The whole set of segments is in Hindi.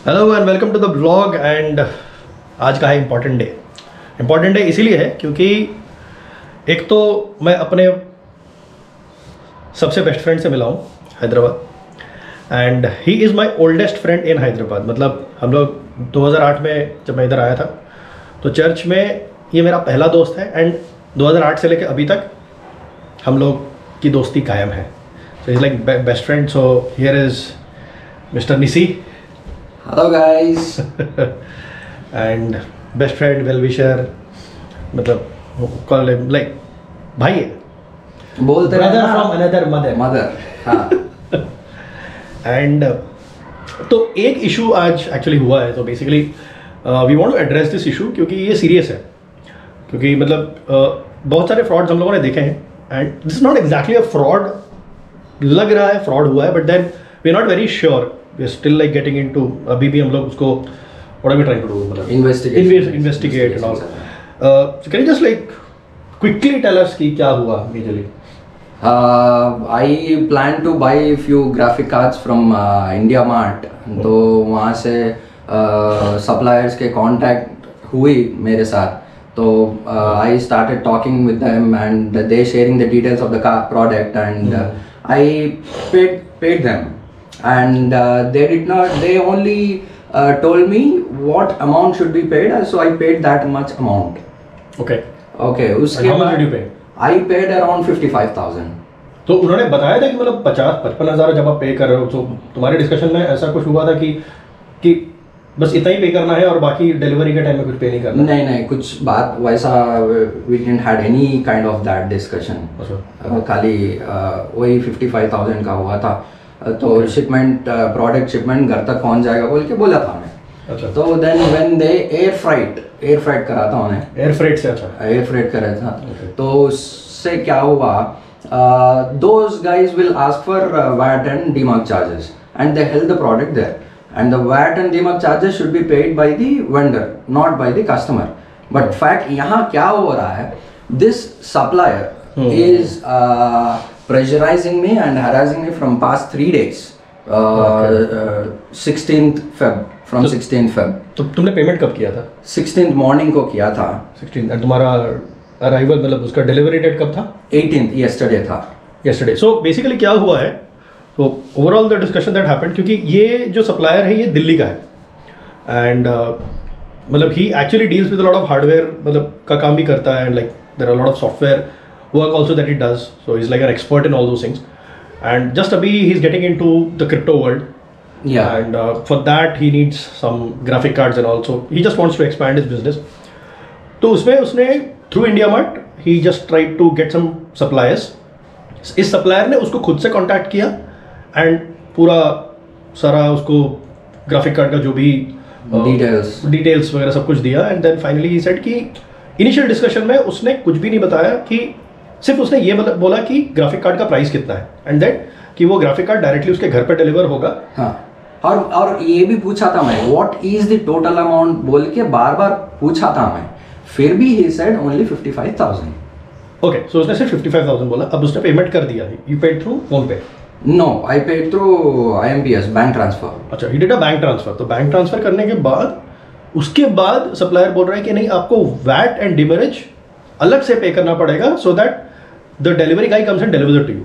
Hello and welcome to the blog. And आज का है इम्पॉर्टेंट डे इसीलिए है क्योंकि एक तो मैं अपने सबसे बेस्ट फ्रेंड से मिला हूँ Hyderabad. And he is my oldest friend in Hyderabad. मतलब हम लोग 2008 में जब मैं इधर आया था तो चर्च में ये मेरा पहला दोस्त है। एंड 2008 से लेकर अभी तक हम लोग की दोस्ती कायम है। So is like best friend. So here is mister Nisi. Hello guys. And best friend well wisher, मतलब कॉल लाइक भाई है, बोलते ब्रदर फ्रॉम अनदर मदर। हाँ। एंड तो एक इशू आज एक्चुअली हुआ है। तो basically we want to address this issue क्योंकि ये सीरियस है। क्योंकि मतलब बहुत सारे फ्रॉड्स हम लोगों ने देखे हैं and this is not exactly a fraud. लग रहा है फ्रॉड हुआ है but then we are not very sure. We are still like getting into, अभी भी हम लोग उसको what are we trying to do, मतलब investigate and all. So can you just like quickly tell us कि क्या हुआ majorly? I plan to buy a few graphic cards from India Mart। तो वहाँ से suppliers के contact हुई मेरे साथ। तो I started talking with them and they sharing the details of the product and I paid them and they only told me what amount should be paid, so I paid that much amount. Okay. उसके How much did you pay? I paid around 55,000। तो उन्होंने बताया था कि मतलब 50-55,000 जब आप पे कर रहे हो तो तुम्हारे डिस्कशन में ऐसा कुछ हुआ था कि बस इतना ही पे करना है और बाकी डिलीवरी के टाइम में कुछ पे नहीं करना? नहीं, कुछ बात वैसा we didn't had any kind of that discussion। खाली वही 55,000 का हुआ था। तो शिपमेंट प्रोडक्ट शिपमेंट घर तक पहुंच जाएगा बोल के बोला था मैं। अच्छा। तो then when they air freight करा था उन्हें। एयर फ्रेट से? अच्छा, एयर फ्राइट करा था। तो उससे क्या हुआ, those guys will ask for VAT and demarc charges and they held the product there and the VAT and demarc charges should be paid by the vendor, not by the customer। But fact यहाँ क्या हो रहा है, this supplier is pressurizing me and harassing me from past 3 days। 16th Feb, from 16th Feb। तो तुमने पेमेंट कब किया था? 16th मॉर्निंग को किया था। 16th। और तुम्हारा अराइवल मतलब उसका डिलीवरी डेट कब था? 18th, yesterday था। yesterday। सो बेसिकली क्या हुआ है, तो overall the discussion that happened, क्योंकि ये जो सप्लायर है ये दिल्ली का है एंड मतलब he actually deals with a lot of hardware मतलब का काम भी करता है and like there are lot of software work also that he does. So is like an expert in all those things and just अभी he is getting into the crypto world. Yeah। And for that he needs some graphic cards and also he just wants to expand his business। तो उसमें उसने through India Mart he just tried to get some suppliers। इस सप्लायर ने उसको खुद से कांटेक्ट किया एंड पूरा सारा उसको ग्राफिक कार्ड का जो भी डिटेल्स वगैरह सब कुछ दिया and then finally he said कि इनिशियल डिस्कशन में उसने कुछ भी नहीं बताया, कि सिर्फ उसने ये बोला कि ग्राफिक कार्ड का प्राइस कितना है एंड दैट कि वो ग्राफिक कार्ड डायरेक्टली उसके घर पे डिलीवर होगा। हाँ। और ये भी पूछा था मैं what is the total amount बोल के बार बार पूछा था मैं, फिर भी ही सेड ओनली 55,000। ओके, सो उसने सिर्फ 55,000 बोला। अब उसने पेमेंट कर दिया है। You paid through PhonePe? No, I paid through IMPS, bank transfer. अच्छा, he did a bank transfer. तो बैंक ट्रांसफर करने के बाद उसके बाद सप्लायर बोल रहा है कि नहीं, आपको वैट एंड डिमरेज अलग से पे करना पड़ेगा so that the delivery guy comes and delivers to you.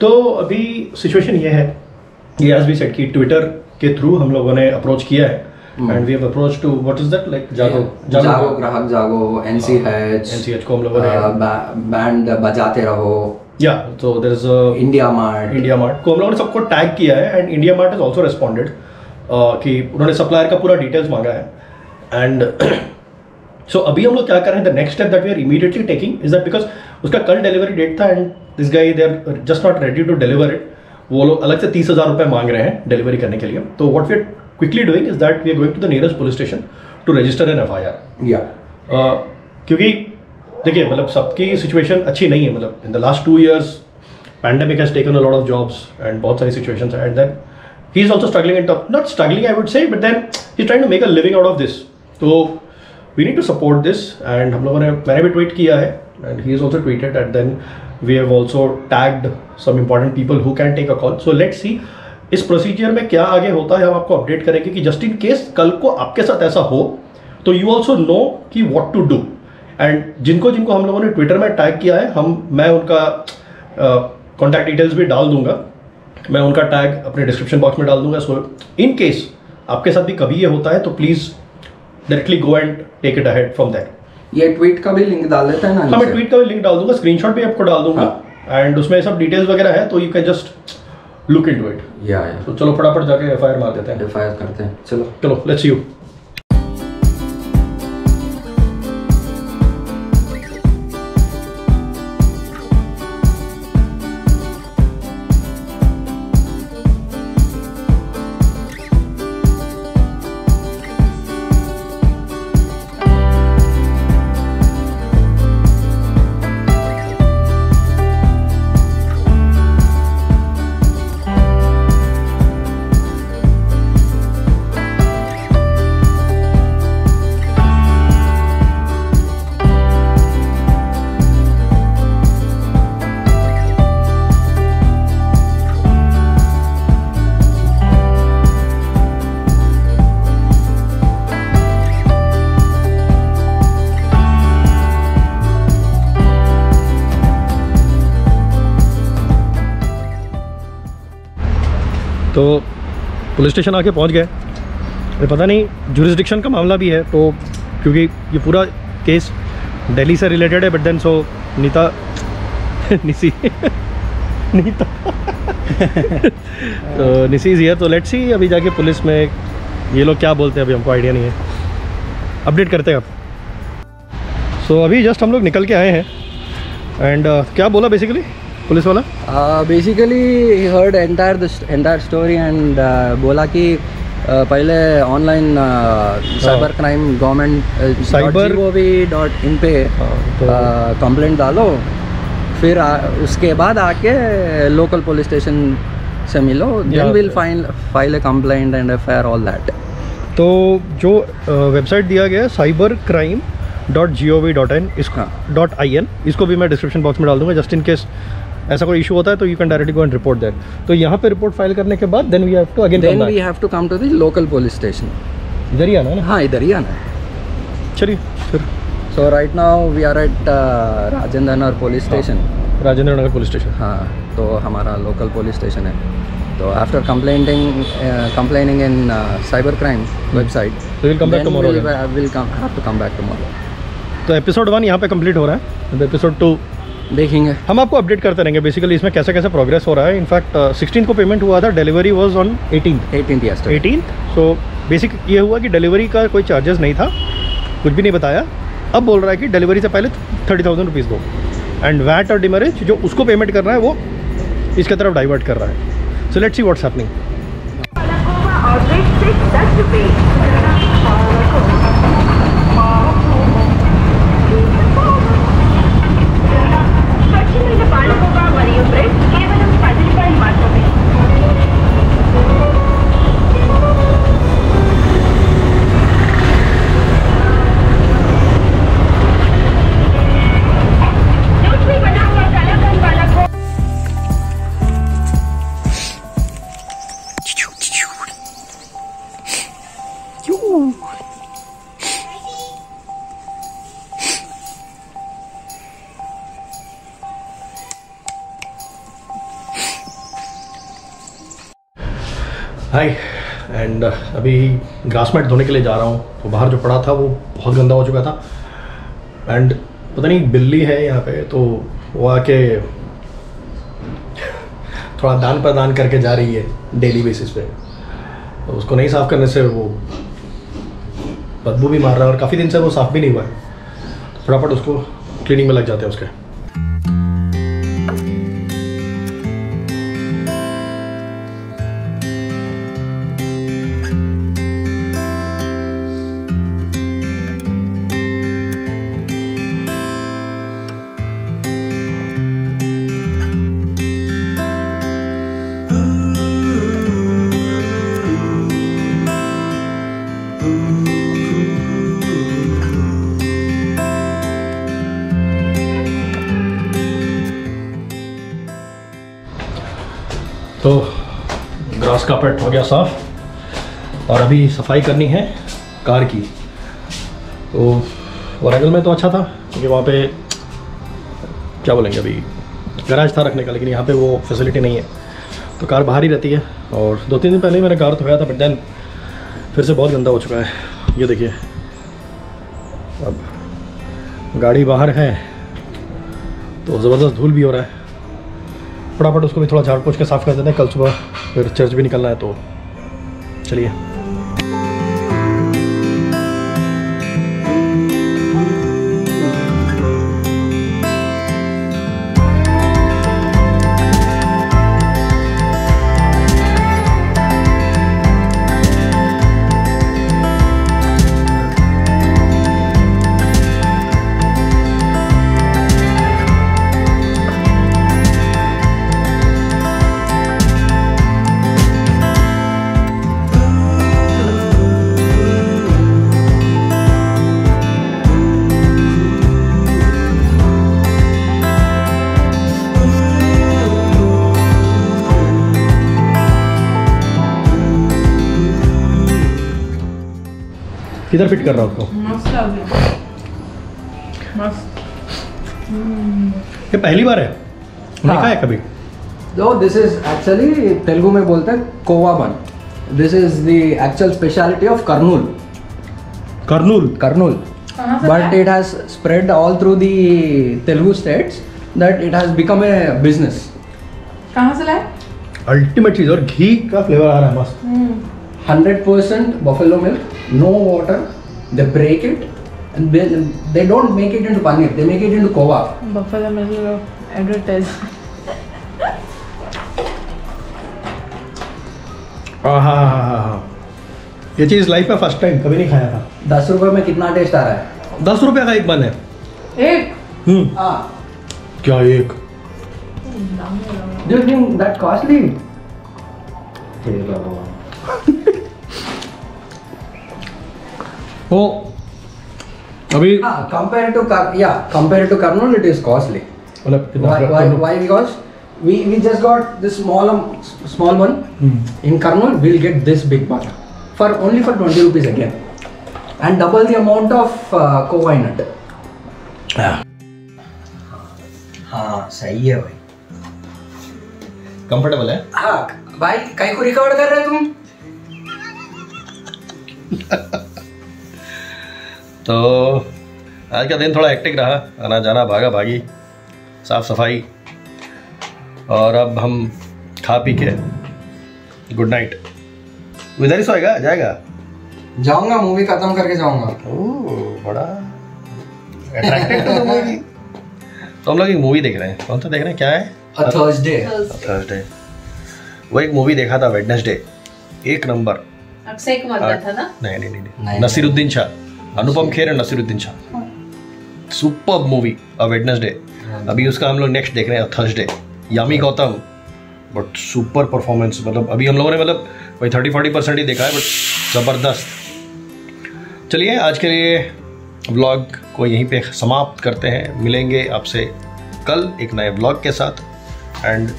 तो अभी सिचुएशन ये है, ये एज वी सेड कि ट्विटर के थ्रू हम लोगों ने अप्रोच किया है and we have approach to what is that like Jago Grahak जागो NCH को हम लोगों ने बैंड बजाते रहो। या तो देयर इज इंडिया मार्ट को हम लोगों ने सबको टैग किया है and India mart has also responded कि उन्होंने सप्लायर का पूरा डिटेल्स मांगा है एंड सो अभी हम लोग क्या कर रहे हैं, the next step that we are immediately taking is that because उसका कल डिलीवरी डेट था and this guy they are just not ready to deliver it. वो लोग अलग से 30,000 रुपये मांग रहे हैं डिलीवरी करने के लिए। तो what we are quickly doing is that we are going to the nearest police station to register an FIR। या क्योंकि देखिए मतलब सबकी सिचुएशन अच्छी नहीं है। मतलब in the last 2 years pandemic has taken a lot of jobs and बहुत सारी सिचुएशंस है and then he is also struggling and not struggling I would say, but then he is trying to make a living out of this. तो we need to support this and हम लोगों ने, मैंने भी ट्वीट किया है and he has also tweeted and then we have also tagged some important people who can take a call. So let's see इस प्रोसीजर में क्या आगे होता है हम आपको अपडेट करेंगे कि जस्ट इन केस कल को आपके साथ ऐसा हो तो यू ऑल्सो नो कि व्हाट टू डू। एंड जिनको जिनको हम लोगों ने ट्विटर में टैग किया है मैं उनका कॉन्टैक्ट डिटेल्स भी डाल दूंगा, मैं उनका टैग अपने डिस्क्रिप्शन बॉक्स में डाल दूंगा। सो इन केस आपके साथ भी कभी ये होता है तो please directly go and take it ahead from that. ये ट्वीट का भी लिंक डाल देते हैं ना? हाँ, मैं ट्वीट का भी लिंक डाल दूंगा, स्क्रीनशॉट भी आपको डाल दूंगा एंड उसमें सब डिटेल्स वगैरह है तो you can just look into it. तो चलो फटाफट जाके एफआईआर मार देते हैं। एफआईआर करते हैं, चलो चलो लेट्स सी यू। तो पुलिस स्टेशन आके पहुंच गए। अरे पता नहीं जुरिस्डिक्शन का मामला भी है तो, क्योंकि ये पूरा केस दिल्ली से रिलेटेड है, but then so Nita Nisi Nita तो निसी है तो लेट्स सी अभी जाके पुलिस में ये लोग क्या बोलते हैं, अभी हमको आइडिया नहीं है, अपडेट करते हैं आप। सो अभी जस्ट हम लोग निकल के आए हैं एंड क्या बोला बेसिकली पुलिस वाला? Basically heard entire story and बोला कि पहले ऑनलाइन साइबर क्राइम government.gov.in पे कंप्लेंट डालो, फिर उसके बाद आके लोकल पुलिस स्टेशन से मिलो, then will file a complaint and FIR all that. तो जो वेबसाइट दिया गया है cybercrime.gov.in इसको भी मैं डिस्क्रिप्शन बॉक्स में डाल दूंगा, जस्ट इन केस ऐसा कोई इशू होता है तो you can directly go and report that. तो यहाँ पे रिपोर्ट फाइल करने के बाद then we have to come to the local police station. इधर ही आना है ना? हाँ, इधर ही आना है। चलिए फिर। So right now we are at Rajendra Nagar police station. Rajendra Nagar police station, हाँ, तो हमारा लोकल पुलिस स्टेशन है। तो after complaining in cyber crime website will come back tomorrow. Will have to come back tomorrow. तो एपिसोड 1 यहाँ पे कंप्लीट हो रहा है, एपिसोड 2 देखेंगे, हम आपको अपडेट करते रहेंगे बेसिकली इसमें कैसे कैसे प्रोग्रेस हो रहा है। इनफैक्ट 16 को पेमेंट हुआ था, delivery was on 18th। So basic ये हुआ कि डिलीवरी का कोई चार्जेस नहीं था, कुछ भी नहीं बताया। अब बोल रहा है कि डिलीवरी से पहले 30,000 रुपीज़ दो एंड वैट और डिमरेज जो उसको पेमेंट कर रहा है वो इसके तरफ डाइवर्ट कर रहा है। So let's see what's happening. Hi and अभी ग्रास मैट धोने के लिए जा रहा हूँ। तो बाहर जो पड़ा था वो बहुत गंदा हो चुका था एंड पता नहीं बिल्ली है यहाँ पे, तो वो आके थोड़ा दान प्रदान करके जा रही है डेली बेसिस पे। तो उसको नहीं साफ़ करने से वो बदबू भी मार रहा है और काफ़ी दिन से वो साफ़ भी नहीं हुआ है। तो फटाफट उसको क्लीनिंग में लग जाते हैं उसके। ग्रास कार्पेट हो गया साफ और अभी सफाई करनी है कार की। तो वरंगल में तो अच्छा था क्योंकि वहाँ पे क्या बोलेंगे, अभी गैराज था रखने का, लेकिन यहाँ पे वो फैसिलिटी नहीं है, तो कार बाहर ही रहती है। और 2-3 दिन पहले ही मैंने कार धोया था, बट देन फिर से बहुत गंदा हो चुका है। ये देखिए, अब गाड़ी बाहर है तो ज़बरदस्त धूल भी हो रहा है। फटाफट उसको भी थोड़ा झाड़ पोंछ के साफ़ कर देते हैं, कल सुबह फिर चर्च भी निकलना है। तो चलिए। किधर फिट कर रहा हूँ उसको? मस्त आ गया, मस्त। ये पहली बार है, नहीं हाँ। खाया कभी? So this is actually Telugu में बोलते हैं कोवा बन। This is the actual speciality of Kurnool. Kurnool. Kurnool. कहाँ से But लाए? it has spread all through the Telugu states that it has become a business. कहाँ से लाए? अल्टीमेट चीज़, और घी का फ्लेवर आ रहा है मस्त। 100% buffalo milk, no water. They break it and they don't make it into paneer. They make it into kova. Buffalo milk advertise. हाँ, ये चीज़ लाइफ में फर्स्ट टाइम, कभी नहीं खाया था। 10 रुपए में कितना टेस्ट आ रहा है? 10 रुपये का एक बन है। एक हाँ. क्या एक? Do you think that costly? तो अभी Compared to Kurnool, it is costly. मतलब कितना? Why? Because we just got this small one. In Kurnool, we'll get this big one for only for 20 rupees again, and double the amount of kova in it. हाँ सही है भाई। कंफर्टेबल है? हाँ भाई, कहीं को रिकॉर्ड कर रहे हो तुम? तो आज का दिन थोड़ा हेक्टिक रहा, आना जाना, भागा भागी, साफ सफाई, और अब हम खा पी के गुड नाइट। इधर ही सोएगा, जाएगा? जाऊंगा, मूवी खत्म करके जाऊंगा। ओह, बड़ा अट्रैक्टेड टू द मूवी। तो हम लोग एक मूवी देख रहे हैं। कौन सा देख रहे हैं? क्या है? थर्सडे। वो एक मूवी देखा था, वेडनेसडे, एक नंबर। अक्षय कुमार का था ना? नहीं। नसीरुद्दीन शाह, अनुपम खेर और Naseeruddin Shah. Super movie, Wednesday. अभी उसका हम लोग नेक्स्ट देख रहे हैं, Thursday. Yami Gautam, but super performance. मतलब अभी हम लोगों ने मतलब वही 30-40% ही देखा है, बट ज़बरदस्त। चलिए, आज के लिए व्लॉग को यहीं पे समाप्त करते हैं। मिलेंगे आपसे कल एक नए व्लॉग के साथ, एंड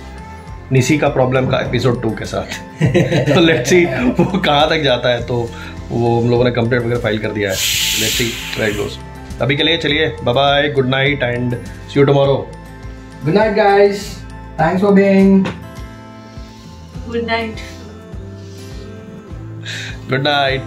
निसी का प्रॉब्लम का एपिसोड 2 के साथ। तो लेट्स सी वो कहाँ तक जाता है। तो वो हम लोगों ने कंप्लेंट वगैरह फाइल कर दिया है। Let's see where it goes. अभी के लिए चलिए, bye bye, good night and see you tomorrow. Good night, guys. Thanks for being. Good night. Good night.